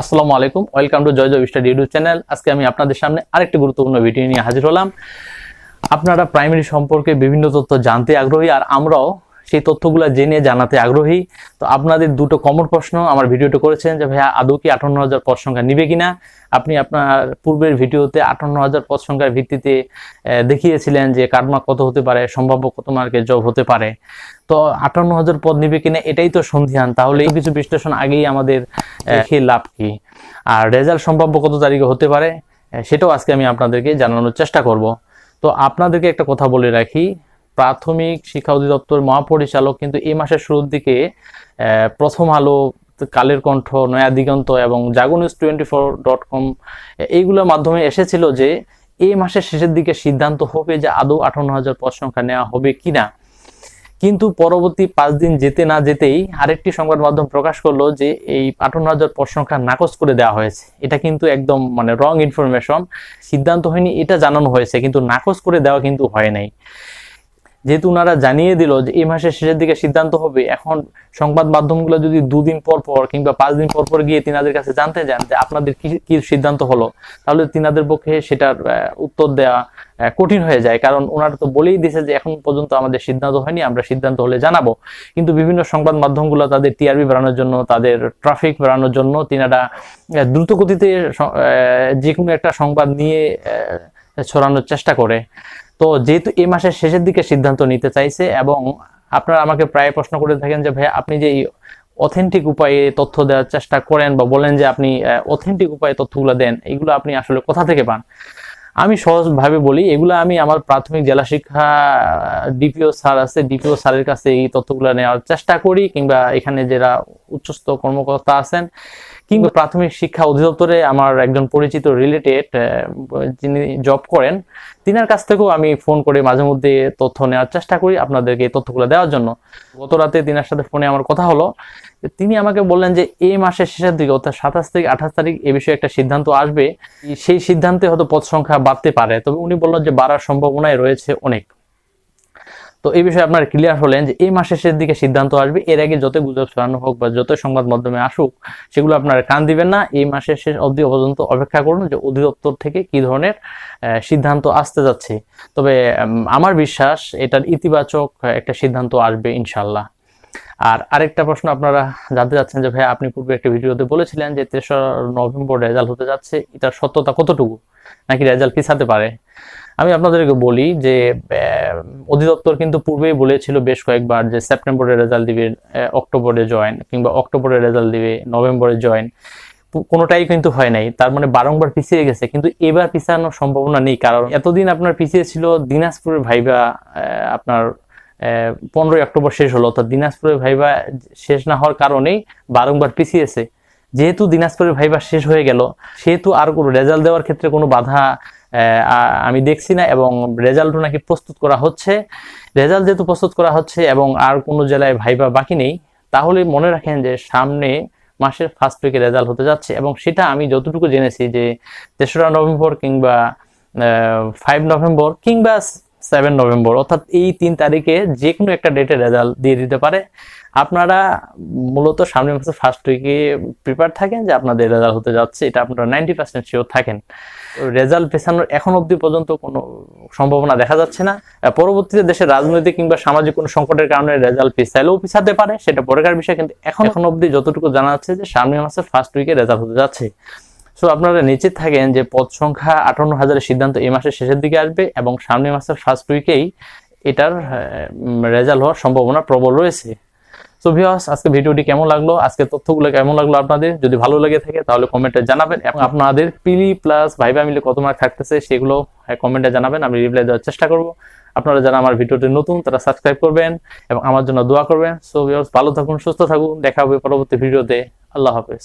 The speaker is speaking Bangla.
আসসালামু আলাইকুম, welcome to Joy Joy study YouTube channel. আজকে আমি আপনাদের সামনে আরেকটি গুরুত্বপূর্ণ ভিডিও নিয়ে হাজির হলাম। আপনারা প্রাইমারি সম্পর্কে বিভিন্ন তথ্য জানতে আগ্রহী, আর আমরাও সেই তথ্যগুলো জেনে জানাতে আগ্রহী। তো আপনাদের দুটো কমন প্রশ্ন আমার ভিডিওতে করেছেন যে ভাইয়া আদৌ কি 58,000 পদ সংখ্যা নিবে কিনা। আপনি আপনার পূর্বের ভিডিওতে 58,000 পদ সংখ্যার ভিত্তিতে দেখিয়েছিলেন যে কাটমার্ক কত হতে পারে, সম্ভাব্য কত মার্কের জব হতে পারে। তো 58,000 পদ নিবে কিনা এটাই তো সন্ধিহান। তাহলে কিছু বিশ্লেষণ আগেই আমাদের লাভ কি, আর রেজাল্ট সম্ভাব্য কত তারিখে হতে পারে সেটাও আজকে আমি আপনাদেরকে জানানোর চেষ্টা করব। তো আপনাদেরকে একটা কথা বলে রাখি, প্রাথমিক শিক্ষা অধিদপ্তর মহাপরিচালক কিন্তু এই মাসের শুরুর দিকে প্রথম আলো, কালের কণ্ঠ, নয়া দিগন্ত এবং jagonews24.com এইগুলোর মাধ্যমে এসেছিল যে এই মাসের শেষের দিকে সিদ্ধান্ত হবে যে আদৌ 58,000 পদ সংখ্যা নেওয়া হবে কিনা। কিন্তু পরবর্তী 5 দিন যেতে না যেতেই আরেকটি সংবাদ মাধ্যম প্রকাশ করলো যে এই 58,000 পদ সংখ্যা নাকচ করে দেওয়া হয়েছে। এটা কিন্তু একদম রং ইনফরমেশন। সিদ্ধান্ত হয়নি এটা জানানো হয়েছে, কিন্তু নাকচ করে দেওয়া কিন্তু হয় নাই। যেহেতু ওনারা জানিয়ে দিল যে এই মাসের শেষের দিকে সিদ্ধান্ত হবে, এখন সংবাদ মাধ্যমগুলো যদি 2 দিন পর পর কিংবা 5 দিন পর পর গিয়ে তিনাদের কাছে জানতে যান যে আপনাদের কি সিদ্ধান্ত হলো, তাহলে তিনাদের পক্ষে সেটার উত্তর দেওয়া কঠিন হয়ে যায়। কারণ ওনারা তো বলেই দিয়েছে যে এখন পর্যন্ত আমাদের সিদ্ধান্ত হয়নি, আমরা সিদ্ধান্ত হলে জানাবো। কিন্তু বিভিন্ন সংবাদ মাধ্যমগুলো তাদের টিআরপি বাড়ানোর জন্য, তাদের ট্রাফিক বাড়ানোর জন্য তিনারা দ্রুত গতিতে যে কোনো একটা সংবাদ নিয়ে ছড়ানোর চেষ্টা করে। তো যেহেতু এই মাসের শেষের দিকে সিদ্ধান্ত নিতে চাইছে, এবং আপনারা আমাকে প্রায় প্রশ্ন করে থাকেন যে ভাই আপনি যে অথেন্টিক উপায়ে তথ্য দেওয়ার চেষ্টা করেন বা বলেন যে আপনি অথেন্টিক উপায়ে তথ্যগুলো দেন, এগুলো আপনি আসলে কোথা থেকে পান। আমি সহজভাবে বলি, এগুলো আমি আমার প্রাথমিক জেলা শিক্ষা ডিপিও স্যার আছে, ডিপিও স্যারের কাছে এই তথ্যগুলো নেওয়ার চেষ্টা করি, কিংবা এখানে যারা উচ্চস্থ কর্মকর্তা আছেন, কিংবা প্রাথমিক শিক্ষা অধিদপ্তরে আমার একজন পরিচিত রিলেটেড যিনি জব করেন, তিনার কাছ থেকেও আমি ফোন করে মাঝে মধ্যে তথ্য নেওয়ার চেষ্টা করি আপনাদেরকে এই তথ্যগুলো দেওয়ার জন্য। গত রাতে তিনার সাথে ফোনে আমার কথা হলো, তিনি আমাকে বললেন যে এই মাসের শেষের দিকে অর্থাৎ 27 থেকে 28 তারিখ এ বিষয়ে একটা সিদ্ধান্ত আসবে। সেই সিদ্ধান্তে হয়তো পদ সংখ্যা বাড়তে পারে, তবে উনি বললেন যে বাড়ার সম্ভাবনাই রয়েছে অনেক। তো এই বিষয়ে আপনারা ক্লিয়ার হলেন যে এই মাসের শেষের দিকে সিদ্ধান্ত আসবে। এর আগে যত গুজব ছড়ানো হোক বা যত সংবাদ মাধ্যমে আসুক, সেগুলো আপনারা কান দিবেন না। এই মাসের শেষ অবধি পর্যন্ত অপেক্ষা করুন যে অধিদপ্তর থেকে কি ধরনের সিদ্ধান্ত আসতে যাচ্ছে। তবে আমার বিশ্বাস এটার ইতিবাচক একটা সিদ্ধান্ত আসবে ইনশাল্লাহ। আর আরেকটা প্রশ্ন আপনারা জানতে চাচ্ছেন যে ভাই আপনি পূর্বে একটা ভিডিওতে বলেছিলেন যে 3রা নভেম্বর রেজাল্ট হতে যাচ্ছে, এটার সত্যতা কতটুকু, নাকি রেজাল্ট পিছাতে পারে। আমি আপনাদেরকে বলি যে অধিদপ্তর কিন্তু পূর্বেই বলেছিল বেশ কয়েকবার যে সেপ্টেম্বরে রেজাল্ট দিবে, অক্টোবরে জয়েন, কিংবা অক্টোবরে রেজাল্ট দিবে, নভেম্বরে জয়েন। কোনোটাই কিন্তু হয় নাই। তার মানে বারংবার পিছিয়ে গেছে, কিন্তু এবার পিছানোর সম্ভাবনা নেই। কারণ এতদিন আপনার পিছিয়ে ছিল দিনাজপুরের ভাইবা, আপনার 15ই অক্টোবর শেষ হলো, তো দিনাজপুরের ভাইবা শেষ না হওয়ার কারণেই বারংবার পিছিয়েছে। যেহেতু দিনাজপুরের ভাইবা শেষ হয়ে গেল, সেহেতু আর কোনো রেজাল্ট দেওয়ার ক্ষেত্রে কোনো বাধা আমি দেখছি না, এবং রেজাল্টও নাকি প্রস্তুত করা হচ্ছে। রেজাল্ট যেহেতু প্রস্তুত করা হচ্ছে এবং আর কোনো জেলায় ভাইবা বাকি নেই, তাহলে মনে রাখেন যে সামনে মাসের ফার্স্ট উইকে রেজাল্ট হতে যাচ্ছে। এবং সেটা আমি যতটুকু জেনেছি যে 3রা নভেম্বর কিংবা 5 নভেম্বর কিংবা 7 নভেম্বর, অর্থাৎ এই 3 তারিখে যে কোনো একটা ডেটে রেজাল্ট দিয়ে দিতে পারে। আপনারা মূলত সামনের মাসে ফার্স্ট উইকে প্রিপেয়ার থাকেন যে আপনাদের রেজাল্ট হতে যাচ্ছে, এটা আপনারা 90% শিওর থাকেন। রেজাল্ট পেছানোর এখন অবধি পর্যন্ত কোনো সম্ভাবনা দেখা যাচ্ছে না। পরবর্তীতে দেশের রাজনৈতিক কিংবা সামাজিক কোনো সংকটের কারণে রেজাল্ট পিছাইলেও পিছাতে পারে, সেটা পরেকার বিষয়। কিন্তু এখন অবধি যতটুকু জানা যাচ্ছে যে সামনের মাসে ফার্স্ট উইকে রেজাল্ট হতে যাচ্ছে। সো আপনারা নিশ্চিত থাকেন যে পদ সংখ্যা 58,000-এর সিদ্ধান্ত এই মাসের শেষের দিকে আসবে, এবং সামনের মাসের ফার্স্ট উইকেই এটার রেজাল্ট হওয়ার সম্ভাবনা প্রবল রয়েছে। সো ভিউয়ার্স, আজকে ভিডিওটি কেমন লাগলো, আজকে তথ্যগুলো কেমন লাগলো আপনাদের, যদি ভালো লেগে থাকে তাহলে কমেন্টে জানাবেন, এবং আপনাদের পিলি প্লাস ভাইবা মিলে কত মার্ক থাকতেছে সেগুলো কমেন্টে জানাবেন, আমি রিপ্লাই দেওয়ার চেষ্টা করব। আপনারা যারা আমার ভিডিওটি নতুন তারা সাবস্ক্রাইব করবেন এবং আমার জন্য দোয়া করবেন। সো ভিউয়ার্স, ভালো থাকুন, সুস্থ থাকুন, দেখা হবে পরবর্তী ভিডিওতে। আল্লাহ হাফেজ।